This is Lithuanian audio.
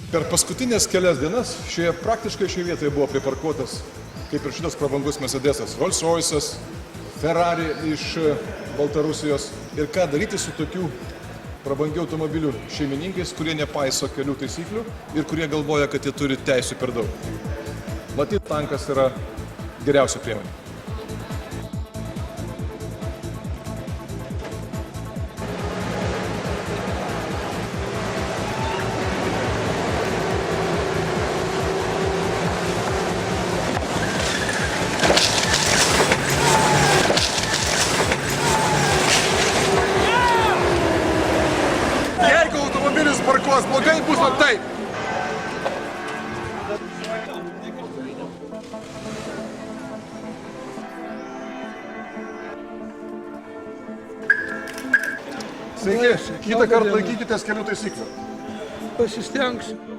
Per paskutinės kelias dienas praktiškai šioje vietoje buvo priparkuotas, kaip ir šitas prabangus Mercedesas, Rolls Royce'as, Ferrari iš Baltarusijos. Ir ką daryti su tokių prabangių automobilių šeimininkais, kurie nepaiso kelių taisyklių ir kurie galvoja, kad jie turi teisių per daug. Matyt, tankas yra geriausia priemonė. Jeigu automobilis parkuos blogai, bus taip. Sveiki, kitą kartą laikykitės kelių taisyklių. Pasistengsiu.